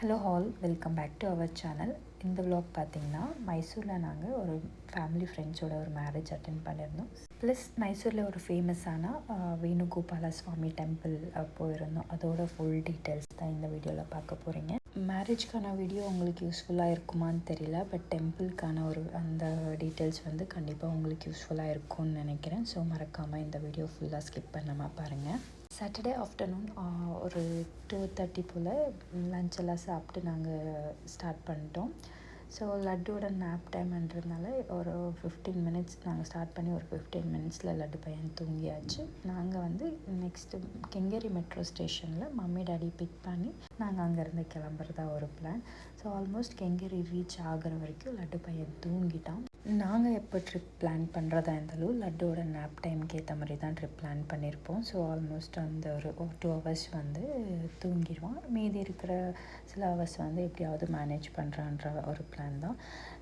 Hello all, welcome back to our channel. இந்த vlog பார்த்திங்கன்னா மைசூரில் நாங்கள் ஒரு ஃபேமிலி ஃப்ரெண்ட்ஸோட ஒரு மேரேஜ் அட்டென்ட் பண்ணியிருந்தோம். ப்ளஸ் மைசூரில் ஒரு ஃபேமஸான வேணுகோபால சுவாமி டெம்பிள் போயிருந்தோம். அதோட ஃபுல் டீட்டெயில்ஸ் தான் இந்த வீடியோவில் பார்க்க போகிறீங்க. மேரேஜ்க்கான வீடியோ உங்களுக்கு யூஸ்ஃபுல்லாக இருக்குமான்னு தெரியல, பட் டெம்பிள்க்கான அந்த டீட்டெயில்ஸ் வந்து கண்டிப்பாக உங்களுக்கு யூஸ்ஃபுல்லாக இருக்கும்னு நினைக்கிறேன். ஸோ மறக்காமல் இந்த வீடியோ ஃபுல்லாக ஸ்கிப் பண்ணாமல் பாருங்கள். சாட்டர்டே ஆஃப்டர்நூன் ஒரு 2:30 போல் லஞ்ச் எல்லாம் சாப்பிட்டு நாங்கள் ஸ்டார்ட் பண்ணிட்டோம். ஸோ லட்டோட நேப் டைம்ன்றதுனால ஒரு 15 மினிட்ஸ் நாங்கள் ஸ்டார்ட் பண்ணி ஒரு 15 மினிட்ஸில் லட்டு பையன் தூங்கியாச்சு. நாங்கள் வந்து நெக்ஸ்ட்டு கெங்கேரி மெட்ரோ ஸ்டேஷனில் மம்மி டாடி பிக் பண்ணி நாங்கள் அங்கேருந்து கிளம்புறதா ஒரு plan. So almost Kengeri reach ஆகிற வரைக்கும் லட்டு பையன் தூங்கிட்டான். நாங்கள் எப்போ ட்ரிப் பிளான் பண்ணுறதா இருந்தாலும் லட்டோட நேப் டைமுக்கு ஏற்ற மாதிரி தான் ட்ரிப் பிளான் பண்ணியிருப்போம். ஸோ ஆல்மோஸ்ட் அந்த ஒரு 2 ஹவர்ஸ் வந்து தூங்கிடுவான். மீதி இருக்கிற சில ஹவர்ஸ் வந்து எப்படியாவது மேனேஜ் பண்ணுறான்ற ஒரு பிளான் தான்.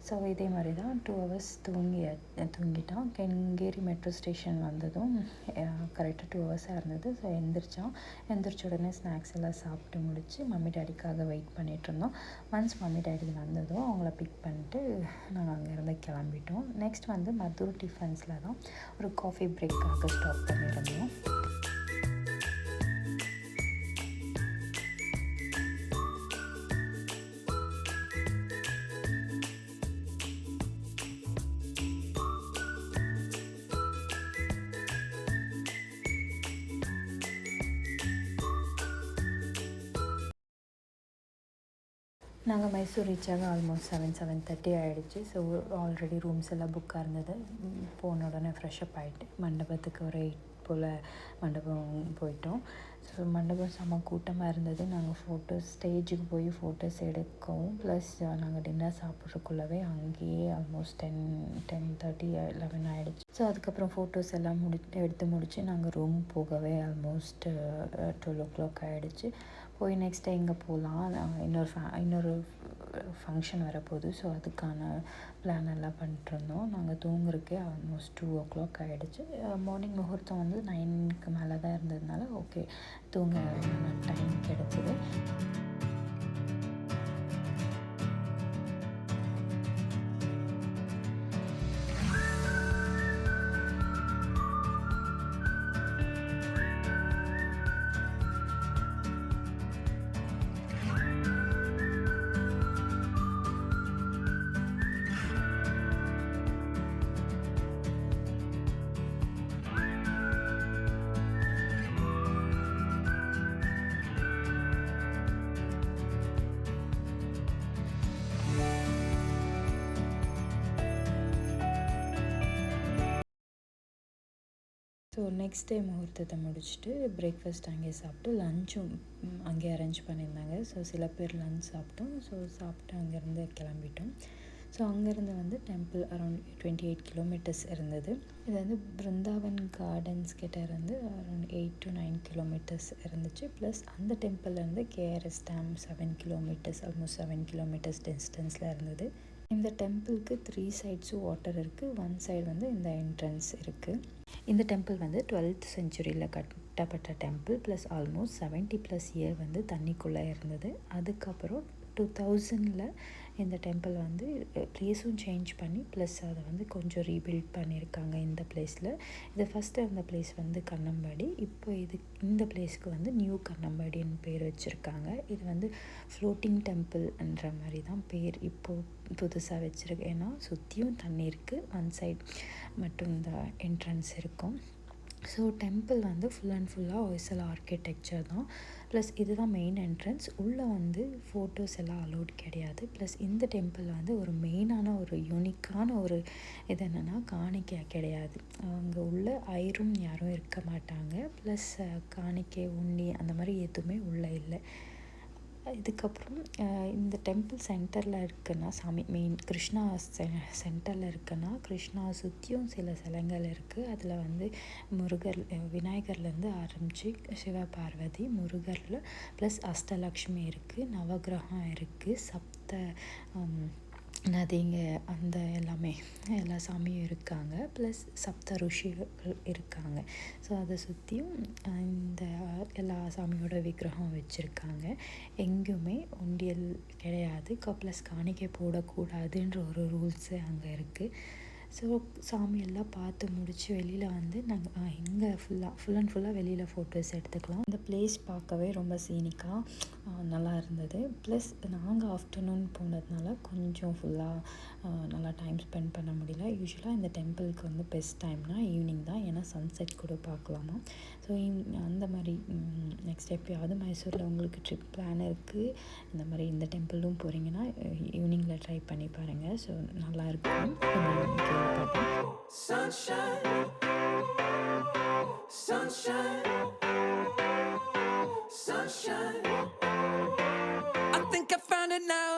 ஸோ இதே மாதிரி தான் 2 ஹவர்ஸ் தூங்கிட்டான். கெங்கேரி மெட்ரோ ஸ்டேஷன் வந்ததும் கரெக்டாக 2 ஹவர்ஸாக இருந்தது. ஸோ எந்திரிச்ச உடனே ஸ்நாக்ஸ் எல்லாம் சாப்பிட்டு முடித்து மம்மி டாடிக்காக வெயிட் பண்ணிகிட்டு இருந்தோம். ஒன்ஸ் மம்மி டாடி வந்ததும் அவங்கள பிக் பண்ணிட்டு நாங்கள் அங்கேருந்து கிளம்பிட்டோம். நெக்ஸ்ட் வந்து மதுர் டிஃபன்ஸில் தான் ஒரு காஃபி பிரேக்காக ஸ்டாப் பண்ணியிருந்தோம். நாங்கள் மைசூர் ரீச் ஆக ஆல்மோஸ்ட் 7:30 ஆகிடுச்சு. ஸோ ஆல்ரெடி ரூம்ஸ் எல்லாம் புக்காக இருந்தது. போன உடனே ஃப்ரெஷ்அப் ஆகிட்டு மண்டபத்துக்கு ஒரு 8 போல் மண்டபம் போயிட்டோம். ஸோ மண்டபம் செம்ம கூட்டமாக இருந்தது. நாங்கள் ஸ்டேஜுக்கு போய் ஃபோட்டோஸ் எடுக்கவும் ப்ளஸ் நாங்கள் டின்னர் சாப்பிட்றதுக்குள்ளவே அங்கேயே ஆல்மோஸ்ட் 10:30 11 ஆகிடுச்சு. ஸோ அதுக்கப்புறம் ஃபோட்டோஸ் எல்லாம் எடுத்து முடித்து நாங்கள் ரூம் போகவே ஆல்மோஸ்ட் 12 o'clock ஆகிடுச்சு. போய் நெக்ஸ்ட் டே எங்கே போகலாம், இன்னொரு ஃபங்க்ஷன் வரப்போகுது. ஸோ அதுக்கான பிளான் எல்லாம் பண்ணிட்டுருந்தோம். நாங்கள் தூங்குறதுக்கே ஆல்மோஸ்ட் 2 o'clock ஆகிடுச்சு. மார்னிங் முகூர்த்தம் வந்து 9க்கு மேலே தான் இருந்ததுனால ஓகே, தூங்க டைம் கிடச்சிது. ஸோ நெக்ஸ்ட் டே முகூர்த்தத்தை முடிச்சுட்டு பிரேக்ஃபாஸ்ட் அங்கேயே சாப்பிட்டு லஞ்சும் அங்கேயே அரேஞ்ச் பண்ணியிருந்தாங்க. ஸோ சில பேர் லஞ்ச் சாப்பிட்டோம். ஸோ சாப்பிட்டு அங்கேருந்து கிளம்பிட்டோம். ஸோ அங்கேருந்து வந்து டெம்பிள் அரௌண்ட் 28 கிலோமீட்டர்ஸ் இருந்தது. இது வந்து பிருந்தாவன் கார்டன்ஸ் கிட்டே இருந்து அரௌண்ட் 8 to 9 கிலோமீட்டர்ஸ் இருந்துச்சு. ப்ளஸ் அந்த டெம்பிள்லேருந்து KRS dam 7 kilometres, almost 7 kilometres டிஸ்டன்ஸில் இருந்தது. இந்த டெம்பிளுக்கு 3 சைட்ஸும் வாட்டர் இருக்குது. 1 சைடு வந்து இந்த என்ட்ரன்ஸ் இருக்குது. இந்த டெம்பிள் வந்து 12th centuryயில் கட்டப்பட்ட டெம்பிள். ப்ளஸ் ஆல்மோஸ்ட் 70+ இயர் வந்து தண்ணிக்குள்ளே இருந்தது. அதுக்கப்புறம் 2000ல் இந்த டெம்பிள் வந்து ப்ளேஸும் சேஞ்ச் பண்ணி ப்ளஸ் அதை வந்து கொஞ்சம் ரீபில்ட் பண்ணியிருக்காங்க இந்த பிளேஸில். இது ஃபஸ்ட்டு இருந்த பிளேஸ் வந்து கண்ணம்பாடி. இப்போ இந்த பிளேஸ்க்கு வந்து நியூ கண்ணம்பாடின்னு பேர் வச்சுருக்காங்க. இது வந்து ஃப்ளோட்டிங் டெம்பிள்ன்ற மாதிரி தான் பேர் இப்போது புதுசாக வச்சுருக்கு. ஏன்னா சுற்றியும் தண்ணி இருக்குது, 1 சைட் மட்டும் இந்த என்ட்ரன்ஸ் இருக்கும். ஸோ டெம்பிள் வந்து ஃபுல் அண்ட் ஃபுல்லாக ஹொய்சல் ஆர்கிடெக்சர் தான். ப்ளஸ் இதுதான் மெயின் என்ட்ரன்ஸ். உள்ளே வந்து ஃபோட்டோஸ் எல்லாம் அலோட் கிடையாது. ப்ளஸ் இந்த டெம்பிள் வந்து ஒரு மெயினான ஒரு யூனிக்கான ஒரு இது என்னென்னா காணிக்கை கிடையாது. அங்கே உள்ள ஐயரும் யாரும் இருக்க மாட்டாங்க. ப்ளஸ் காணிக்கை உண்ணி அந்த மாதிரி எதுவுமே உள்ளே இல்லை. இதுக்கப்புறம் இந்த டெம்பிள் சென்டரில் இருக்குன்னா மெயின் கிருஷ்ணா சென்டரில் இருக்குன்னா கிருஷ்ணா சுற்றியும் சில சிலைகள் இருக்குது. அதில் வந்து விநாயகர்லேருந்து ஆரம்பித்து சிவபார்வதி, முருகரில் ப்ளஸ் அஷ்டலக்ஷ்மி இருக்குது, நவகிரகம் இருக்குது, நதிங்க அந்த எல்லா சாமியும் இருக்காங்க. ப்ளஸ் சப்த ருஷிகள் இருக்காங்க. ஸோ அதை சுற்றியும் இந்த எல்லா சாமியோட விக்கிரகம் வச்சுருக்காங்க. எங்கேயுமே உண்டியல் கிடையாது. ப்ளஸ் காணிக்கை போடக்கூடாதுன்ற ஒரு ரூல்ஸு அங்கே இருக்குது. ஸோ சாமியெல்லாம் பார்த்து முடித்து வெளியில் வந்து நாங்கள் இங்கே ஃபுல் அண்ட் ஃபுல்லாக வெளியில் ஃபோட்டோஸ் எடுத்துக்கலாம். இந்த பிளேஸ் பார்க்கவே ரொம்ப சீனிக்காக நல்லா இருந்தது. ப்ளஸ் நாங்கள் ஆஃப்டர்நூன் போனதுனால கொஞ்சம் ஃபுல்லாக நல்லா டைம் ஸ்பெண்ட் பண்ண முடியல. யூஸ்வலாக இந்த டெம்பிளுக்கு வந்து பெஸ்ட் டைம்னால் ஈவினிங் தான், ஏன்னா சன்செட் கூட பார்க்கலாமா. ஸோ அந்த மாதிரி நெக்ஸ்ட் எப்பயாவது மைசூரில் உங்களுக்கு ட்ரிப் பிளான் இருக்குது, இந்த மாதிரி இந்த டெம்பிளும் போகிறீங்கன்னா ஈவினிங்கில் ட்ரை பண்ணி பாருங்கள். ஸோ நல்லாயிருக்கும் கேள்விப்பட்டேன். Sunshine, sunshine, sunshine. I think I found it now.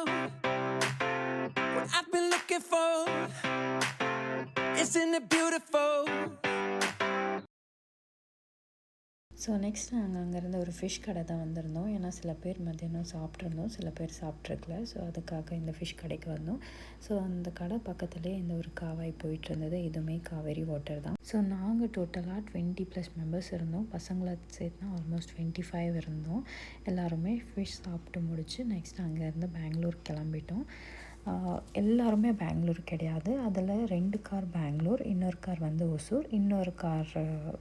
What I've been looking for. Isn't it beautiful? So next நாங்கள் அங்கேருந்து ஒரு ஃபிஷ் கடை தான் வந்திருந்தோம். ஏன்னா சில பேர் மத்தியானம் சாப்பிட்ருந்தோம், சில பேர் சாப்பிட்ருக்கல. ஸோ அதுக்காக இந்த ஃபிஷ் கடைக்கு வந்தோம். ஸோ அந்த கடை பக்கத்துலேயே இந்த ஒரு காவாய் போயிட்டு இருந்தது. இதுவுமே காவேரி வாட்டர் தான். ஸோ நாங்கள் டோட்டலாக 20+ மெம்பர்ஸ் இருந்தோம். பசங்களை சேர்த்துனா ஆல்மோஸ்ட் 25 இருந்தோம். எல்லாருமே ஃபிஷ் சாப்பிட்டு முடிச்சு நெக்ஸ்ட் அங்கேருந்து பெங்களூர் கிளம்பிட்டோம். எல்லாருமே பெங்களூர் கிடையாது. அதில் 2 கார் பெங்களூர், இன்னொரு கார் வந்து ஒசூர், இன்னொரு கார்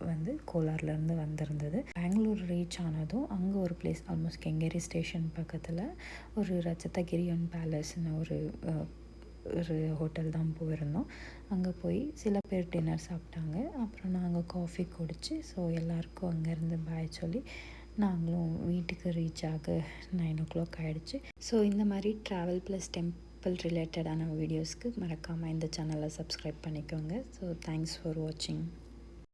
வந்து கோலார்லேருந்து வந்திருந்தது. பெங்களூர் ரீச் ஆனதும் அங்கே ஒரு பிளேஸ் ஆல்மோஸ்ட் கெங்கேரி ஸ்டேஷன் பக்கத்தில் ஒரு ரஜதகிரியன் பேலஸ்னு ஒரு ஹோட்டல் தான் போயிருந்தோம். அங்கே போய் சில பேர் டின்னர் சாப்பிட்டாங்க. அப்புறம் நாங்கள் காஃபி குடிச்சு ஸோ எல்லாருக்கும் அங்கேருந்து பாய் சொல்லி நாங்களும் வீட்டுக்கு ரீச் ஆக 9 o'clock ஆகிடுச்சு. ஸோ இந்த மாதிரி ட்ராவல் ப்ளஸ் டெம்பிள் ரிலேட்டடான வீடியோஸ்க்கு மறக்காமல் இந்த சேனலை சப்ஸ்கிரைப் பண்ணிக்கோங்க. ஸோ தேங்க்ஸ் ஃபார் வாட்சிங்.